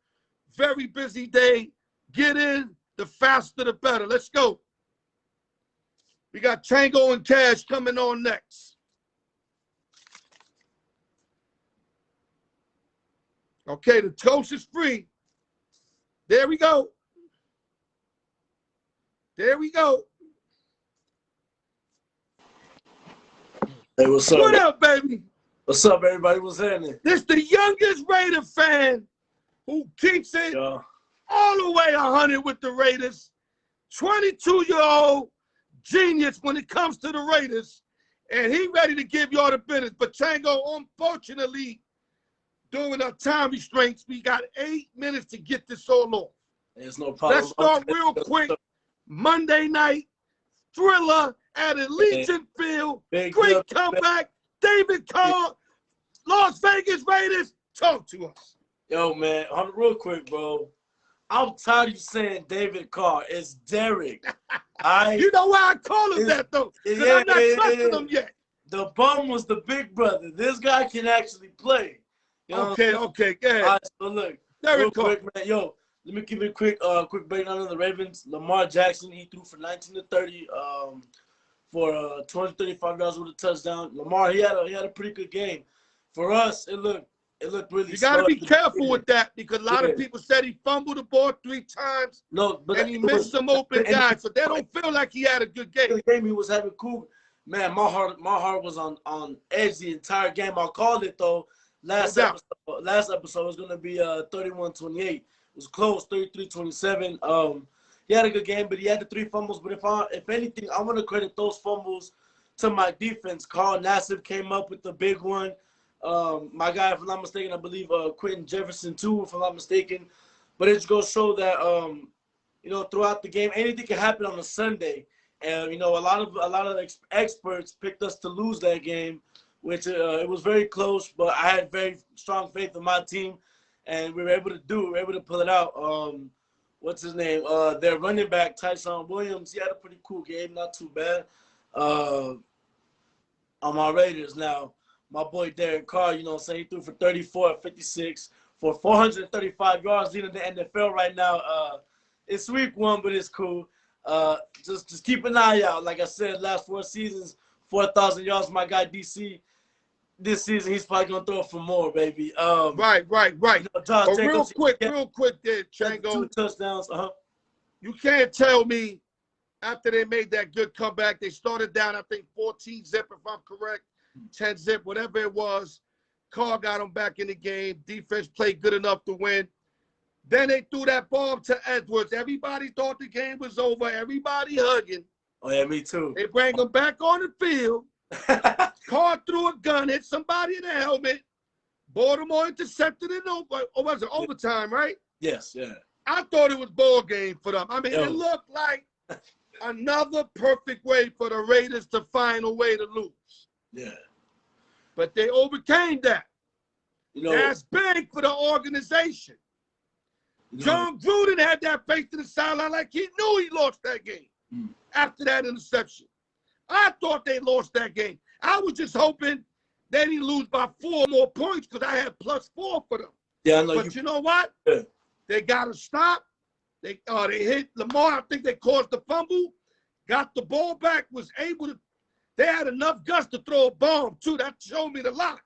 Very busy day. Get in. The faster, the better. Let's go. We got Chango and Cash coming on next. Okay, the toast is free. There we go. There we go. Hey, what's up? What up, baby? What's up, everybody? What's happening? This the youngest Raider fan who keeps it all the way 100 with the Raiders. 22-year-old genius when it comes to the Raiders. And he ready to give y'all the business. But Chango, unfortunately, during our time restraints, we got 8 minutes to get this all off. There's no problem. Let's start real quick. Monday night, thriller at Allegiant Field. Great comeback. David Carr, Las Vegas Raiders. Talk to us. Yo, man, real quick, bro. I'm tired of you saying David Carr. It's Derek. You know why I call him that, though? Because I'm not trusting him yet. The bum was the big brother. This guy can actually play. You know okay, go ahead. All right, so look, real quick, man. Yo, let me give you a quick breakdown on the Ravens. Lamar Jackson, he threw for 19 to 30 for 235 yards with a touchdown. Lamar, he had a pretty good game. For us, it looked really. You got to be careful with that because a lot of people said he fumbled the ball 3 times. No, but and he missed some open guys, so they don't feel like he had a good game. The game he was having cool. Man, my heart was on edge the entire game. I called it though. Last episode was gonna be 31-28. It was close, 33-27. He had a good game, but he had the 3 fumbles. But if anything, I want to credit those fumbles to my defense. Carl Nassib came up with the big one. My guy, if I'm not mistaken, I believe Quentin Jefferson too, if I'm not mistaken. But it just goes to show that you know, throughout the game, anything can happen on a Sunday. And you know, a lot of experts picked us to lose that game, which it was very close. But I had very strong faith in my team, and we were able to do it. We were able to pull it out. What's his name? Their running back Tyson Williams. He had a pretty cool game, not too bad. On my Raiders now, my boy Derek Carr, you know what I'm saying, he threw for 34 56 for 435 yards, leading the NFL right now. It's week 1, but it's cool. Just keep an eye out. Like I said, last 4 seasons, 4,000 yards. My guy DC, this season he's probably gonna throw for more, baby. Right. You know, Josh But Jacobs, real quick there, Chango. 2 touchdowns. You can't tell me after they made that good comeback, they started down, I think, 14 zip, if I'm correct, 10 zip, whatever it was. Carr got them back in the game. Defense played good enough to win. Then they threw that bomb to Edwards. Everybody thought the game was over. Everybody hugging. Oh, yeah, me too. They bring him back on the field. Carr threw a gun, hit somebody in the helmet. Baltimore intercepted it was it overtime, right? Yes, yeah. I thought it was ball game for them. I mean, it looked like another perfect way for the Raiders to find a way to lose. Yeah. But they overcame that. You know, that's big for the organization. John Gruden had that face to the sideline like he knew he lost that game after that interception. I thought they lost that game. I was just hoping they didn't lose by 4 more points because I had +4 for them. Yeah, I know. But you know what? Yeah. They got to stop. They hit Lamar. I think they caused the fumble, got the ball back, was able to. They had enough guts to throw a bomb, too. That showed me the lot.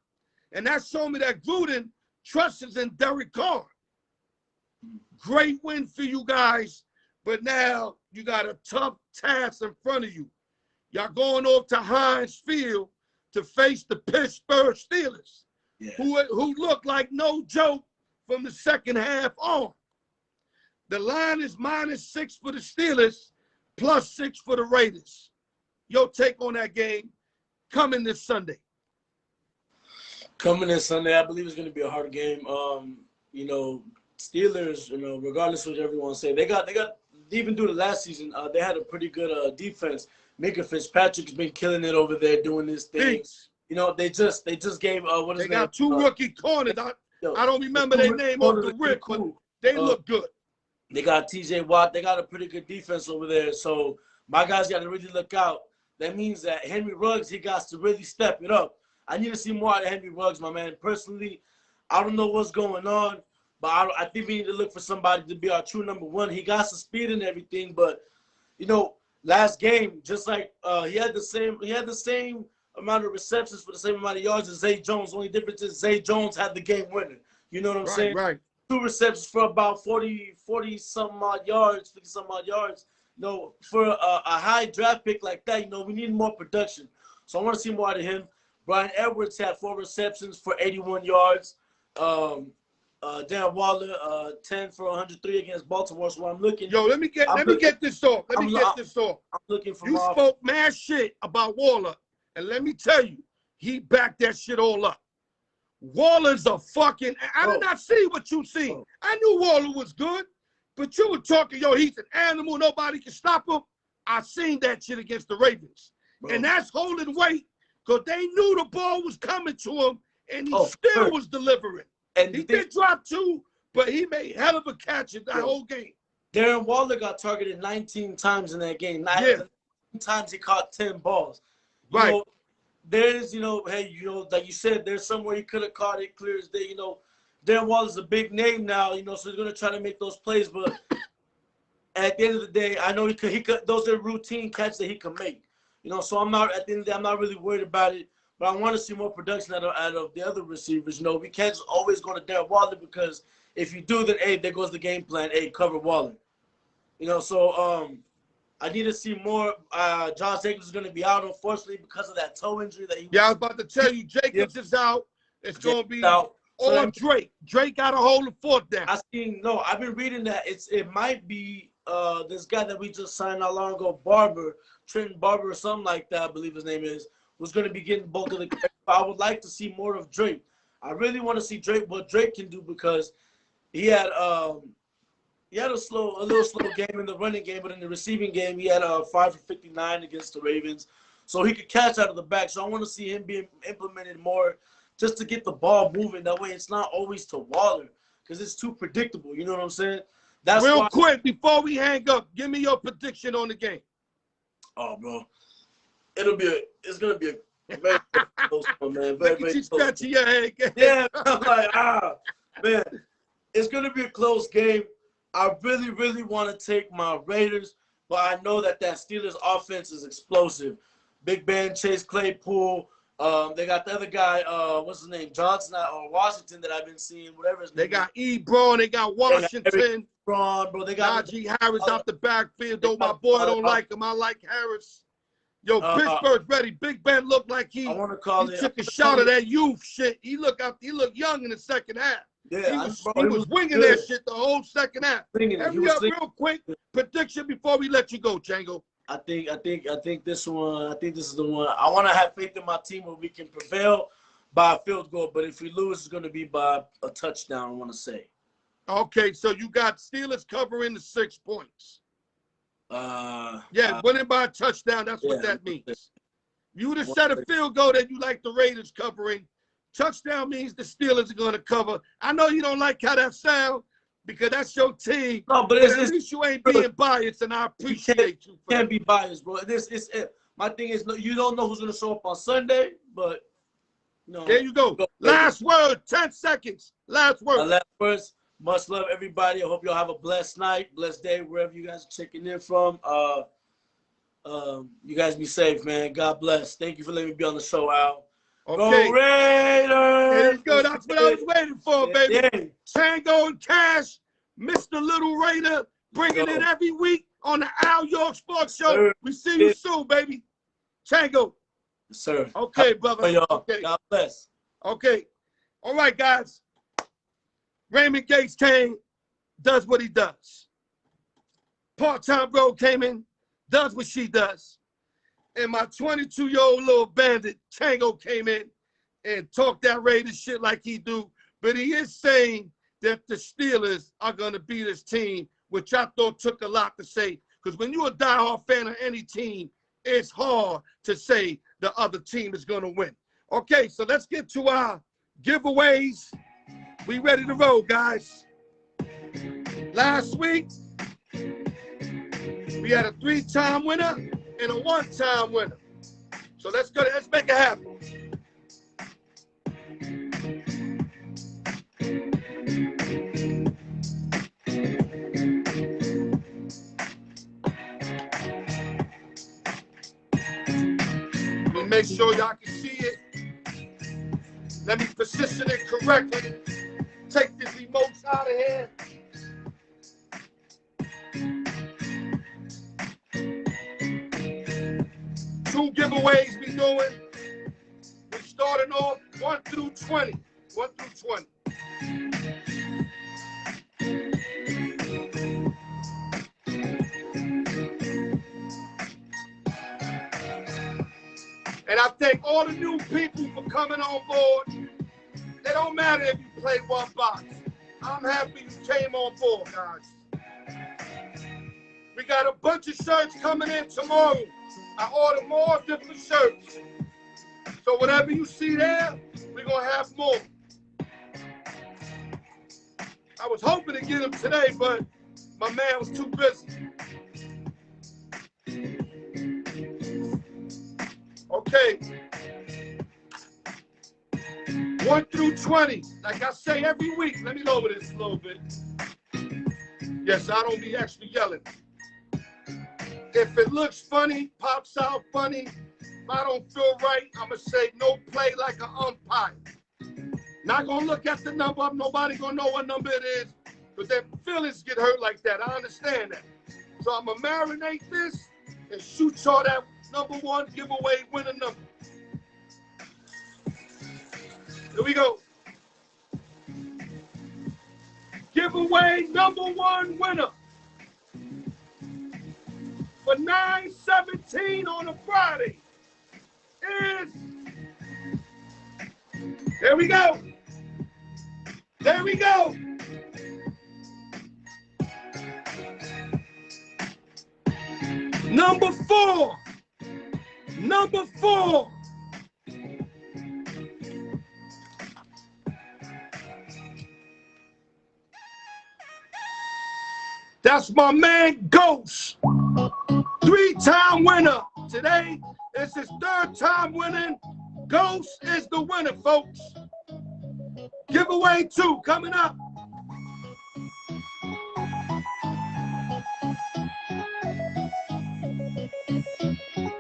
And that showed me that Gruden trusts in Derek Carr. Great win for you guys, but now you got a tough task in front of you. Y'all going off to Heinz Field to face the Pittsburgh Steelers, who look like no joke from the second half on. The line is -6 for the Steelers, +6 for the Raiders. Your take on that game coming this Sunday? Coming this Sunday, I believe it's going to be a hard game. You know, Steelers, you know, regardless of what everyone say, they got even through the last season, they had a pretty good defense. Minka Fitzpatrick has been killing it over there doing this thing. You know, they just gave what is they got 2 rookie corners. I don't remember their name off the rip, but they look good. They got TJ Watt. They got a pretty good defense over there. So my guys got to really look out. That means that Henry Ruggs, he got to really step it up. I need to see more out of Henry Ruggs, my man. Personally, I don't know what's going on, but I think we need to look for somebody to be our true number 1. He got some speed and everything, but you know, last game, just like he had the same amount of receptions for the same amount of yards as Zay Jones. Only difference is Zay Jones had the game winner. You know what I'm saying? Right. 2 receptions for about 40 some odd yards, 50 some odd yards. You know, for a high draft pick like that, you know, we need more production. So I want to see more out of him. Brian Edwards had 4 receptions for 81 yards. Dan Waller, 10 for 103 against Baltimore. So I'm looking. Yo, let me get this off. I'm looking for. You spoke mad shit about Waller, and let me tell you, he backed that shit all up. Waller's a fucking. I did not see what you seen. I knew Waller was good, but you were talking, yo, he's an animal. Nobody can stop him. I seen that shit against the Ravens, and that's holding weight because they knew the ball was coming to him, and he still was delivering. And he did drop 2, but he made hell of a catch in that whole game. Darren Waller got targeted 19 times in that game. 19 times he caught 10 balls. You know, there's, you know, hey, you know, like you said, there's somewhere he could have caught it clear as day. You know, Darren Waller's a big name now, you know, so he's going to try to make those plays. But at the end of the day, I know he could. Those are routine catches that he can make. You know, so at the end of the day, I'm not really worried about it. But I want to see more production out of the other receivers. You know, we can't just always go to Darren Waller because if you do, then, hey, there goes the game plan. Hey, cover Waller. You know, so I need to see more. Josh Jacobs is going to be out, unfortunately, because of that toe injury that he. Yeah, I was about to tell you, Jacobs is out. It's going to be out. Drake. Drake got to hold the fort down. I've been reading that it might be this guy that we just signed not long ago, Barber, Trenton Barber or something like that, I believe his name is, was going to be getting bulk of the credit. I would like to see more of Drake. I really want to see Drake, what Drake can do, because he had a little slow game in the running game, but in the receiving game, he had 5 for 59 against the Ravens. So he could catch out of the back. So I want to see him being implemented more just to get the ball moving. That way it's not always to Waller, because it's too predictable. You know what I'm saying? That's Real why. quick, before we hang up, give me your prediction on the game. Oh, bro. It's going to be a very close one, man. Very, Look at you very close. scratching your head. Yeah, I'm like, man. It's going to be a close game. I really, really want to take my Raiders, but I know that Steelers offense is explosive. Big Ben, Chase Claypool. They got the other guy, what's his name, Johnson or Washington that I've been seeing, whatever his name. They got Ebron, they got Washington. Bro, they got Najee Harris out the backfield. Though my boy don't like him, I like Harris. Yo, Pittsburgh's ready. Big Ben looked like he took a shot of that youth shit. He looked young in the second half. Yeah, he was winging that shit the whole second half. Real quick prediction before we let you go, Django. I think this one. I think this is the one. I want to have faith in my team where we can prevail by a field goal. But if we lose, it's going to be by a touchdown. I want to say. Okay, so you got Steelers covering the 6 points. Winning by a touchdown. That's what that means. You would have set a field goal that you like the Raiders covering. Touchdown means the Steelers are going to cover. I know you don't like how that sounds because that's your team. No, but at least you ain't being biased, and I appreciate you. Can't be biased, bro. My thing is, you don't know who's going to show up on Sunday, but there you go. Last word, 10 seconds. Last word. Last words. Much love, everybody. I hope y'all have a blessed night, blessed day, wherever you guys are checking in from. You guys be safe, man. God bless. Thank you for letting me be on the show, Al. Okay. Go Raiders! There you go. That's what I was waiting for, baby. Yeah. Tango and Cash, Mr. Little Raider, bringing it every week on the Al York Sports Show. Sir. We see you soon, baby. Tango. Yes, sir. Okay, brother. Y'all. Okay. God bless. Okay. All right, guys. Raymond Gates came, does what he does. Part-time bro came in, does what she does. And my 22-year-old little bandit, Tango, came in and talked that Raiders shit like he do. But he is saying that the Steelers are going to beat his team, which I thought took a lot to say. Because when you're a diehard fan of any team, it's hard to say the other team is going to win. Okay, so let's get to our giveaways. We ready to roll, guys. Last week, we had a 3-time winner and a 1-time winner. So let's make it happen. Let me make sure y'all can see it. Let me position it correctly. Take this remote out of here. Two giveaways we doing. We're starting off 1 through 20. 1 through 20. And I thank all the new people for coming on board. It don't matter if you play one box. I'm happy you came on board, guys. We got a bunch of shirts coming in tomorrow. I order more different shirts. So whatever you see there, we're going to have more. I was hoping to get them today, but my man was too busy. Okay. 1 through 20. Like I say every week. Let me lower this a little bit. Yes, I don't be extra yelling. If it looks funny, pops out funny, if I don't feel right, I'm going to say no play like an umpire. Not going to look at the number. Nobody going to know what number it is. Because their feelings get hurt like that. I understand that. So I'm going to marinate this and shoot y'all that number 1 giveaway winner number. Here we go. Giveaway number 1 winner. for 9/17 on a Friday is, there we go. There we go. Number 4. Number 4. That's my man Ghost. 3-time winner. Today is his 3rd time winning. Ghost is the winner, folks. Giveaway 2 coming up.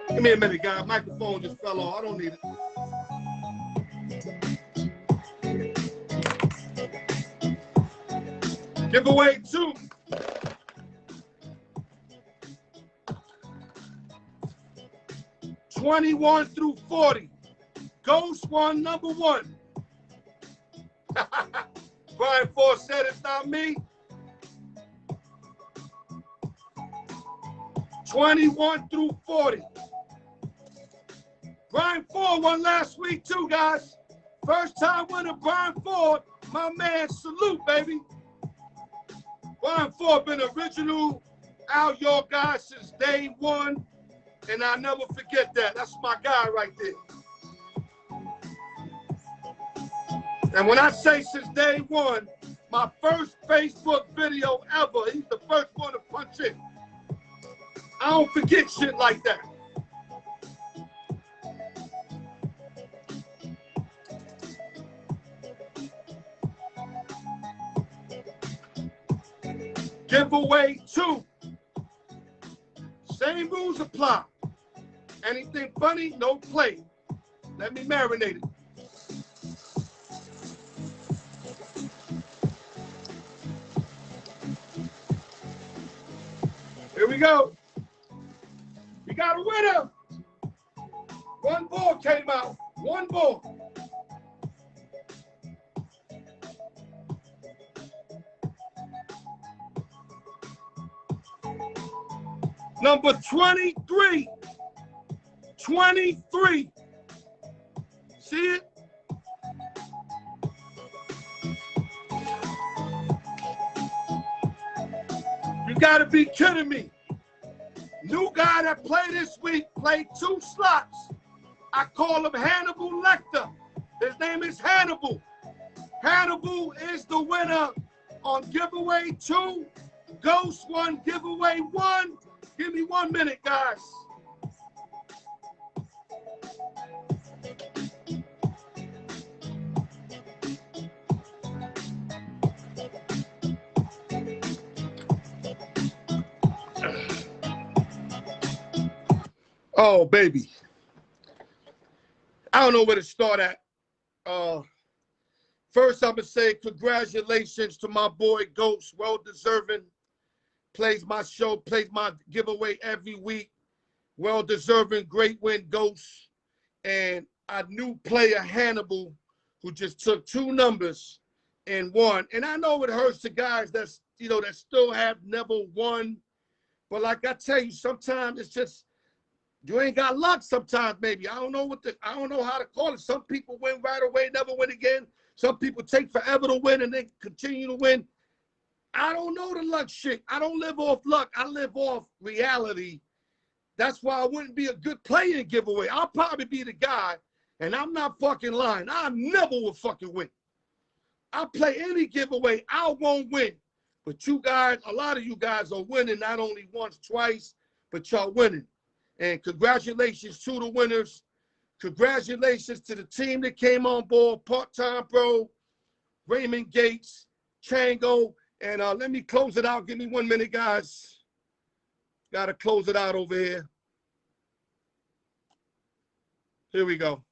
Give me a minute, guys. Microphone just fell off. I don't need it. Giveaway 2. '21 through 40. Ghost won number 1. Brian Ford said it's not me. 21 through 40. Brian Ford won last week too, guys. 1st time winner, Brian Ford. My man, salute, baby. Brian Ford been original Al York guy since day 1. And I'll never forget that. That's my guy right there. And when I say since day 1, my first Facebook video ever, he's the first one to punch in. I don't forget shit like that. Giveaway 2. Same rules apply. Anything funny, no play. Let me marinate it. Here we go. We got a winner. 1 ball came out. 1 ball. Number 23. 23. See it? You gotta be kidding me. New guy that played this week played 2 slots. I call him Hannibal Lecter. His name is Hannibal. Hannibal is the winner on giveaway 2. Ghost won giveaway 1. Give me 1 minute, guys. Oh, baby. I don't know where to start at. First, I'm going to say congratulations to my boy Ghost. Well-deserving. Plays my show, plays my giveaway every week. Well-deserving, great win, Ghost. And a new player, Hannibal, who just took 2 numbers and won. And I know it hurts to guys that's, that still have never won. But like I tell you, sometimes it's just, you ain't got luck sometimes, maybe. I don't know how to call it. Some people win right away, never win again. Some people take forever to win and then continue to win. I don't know the luck shit. I don't live off luck. I live off reality. That's why I wouldn't be a good player in giveaway. I'll probably be the guy, and I'm not fucking lying. I never will fucking win. I play any giveaway, I won't win. But you guys, a lot of you guys are winning not only once, twice, but y'all winning. And congratulations to the winners. Congratulations to the team that came on board, Part-Time Bro, Raymond Gates, Chango. And let me close it out. Give me 1 minute, guys. Got to close it out over here. Here we go.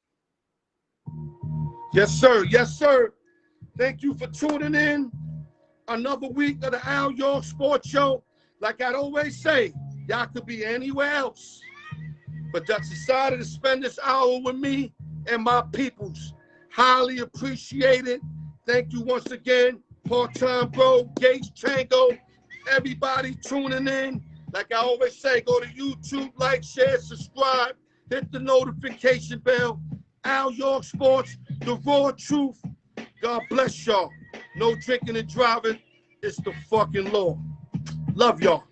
Yes, sir. Yes, sir. Thank you for tuning in. Another week of the Al York Sports Show. Like I'd always say, y'all could be anywhere else, but that decided to spend this hour with me and my peoples. Highly appreciated. Thank you once again. Part-Time Bro, Gates, Chango, everybody tuning in. Like I always say, go to YouTube, like, share, subscribe, hit the notification bell. Al York Sports, the raw truth. God bless y'all. No drinking and driving. It's the fucking law. Love y'all.